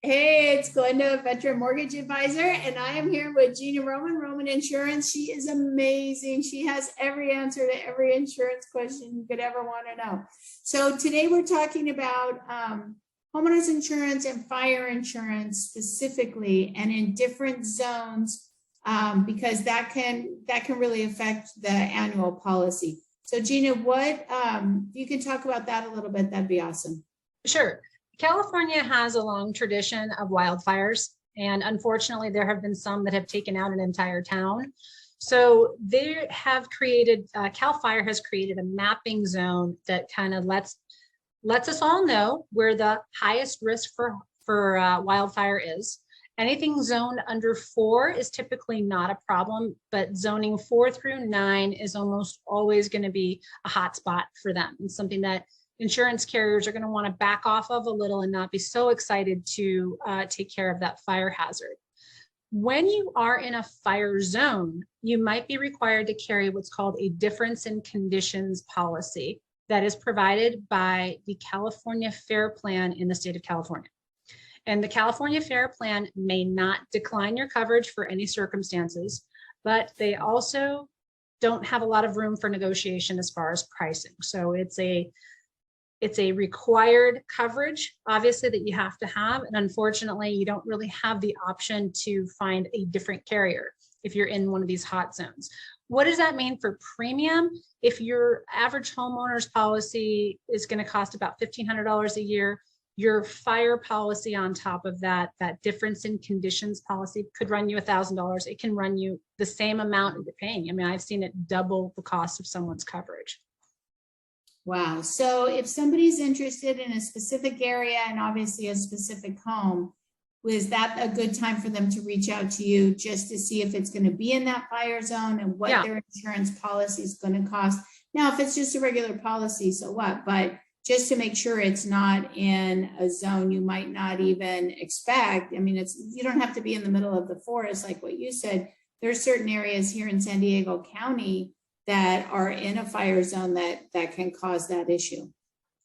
Hey, it's Glenda, veteran mortgage advisor, and I am here with Gina Roman, Roman Insurance. She is amazing. She has every answer to every insurance question you could ever want to know. So today we're talking about homeowners insurance and fire insurance specifically, and in different zones, because that can really affect the annual policy. So Gina, what you can talk about that a little bit, that'd be awesome. Sure. California has a long tradition of wildfires, and unfortunately, there have been some that have taken out an entire town. So they have created, CAL FIRE has created a mapping zone that kind of lets us all know where the highest risk for wildfire is. Anything zoned under 4 is typically not a problem, but zoning 4 through 9 is almost always going to be a hot spot for them. It's something that insurance carriers are going to want to back off of a little and not be so excited to take care of that fire hazard. When you are in a fire zone, you might be required to carry what's called a difference in conditions policy that is provided by the California FAIR Plan in the state of California. And the California FAIR Plan may not decline your coverage for any circumstances, but they also don't have a lot of room for negotiation as far as pricing. So it's a required coverage, obviously, that you have to have. And unfortunately, you don't really have the option to find a different carrier if you're in one of these hot zones. What does that mean for premium? If your average homeowner's policy is going to cost about $1,500 a year, your fire policy on top of that difference in conditions policy could run you $1,000. It can run you the same amount you're paying. I mean, I've seen it double the cost of someone's coverage. Wow. So if somebody's interested in a specific area and obviously a specific home, was that a good time for them to reach out to you just to see if it's going to be in that fire zone and what their insurance policy is going to cost? Now, if it's just a regular policy, so what? But just to make sure it's not in a zone you might not even expect. I mean, you don't have to be in the middle of the forest like what you said. There are certain areas here in San Diego County that are in a fire zone that can cause that issue.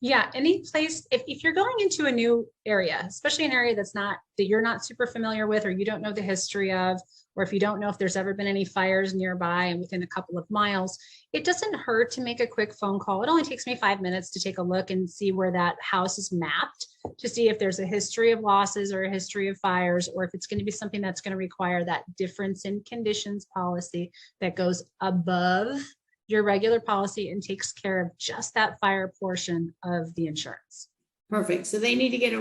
Yeah, any place, if you're going into a new area, especially an area that you're not super familiar with, or you don't know the history of, or if you don't know if there's ever been any fires nearby and within a couple of miles, it doesn't hurt to make a quick phone call. It only takes me 5 minutes to take a look and see where that house is mapped, to see if there's a history of losses or a history of fires, or if it's going to be something that's going to require that difference in conditions policy that goes above your regular policy and takes care of just that fire portion of the insurance. Perfect. So they need to get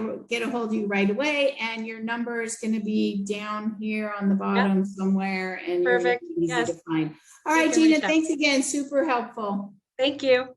a hold of you right away, and your number is going to be down here on the bottom somewhere, and perfect. Easy to find. All right, Gina, thanks again. Super helpful. Thank you.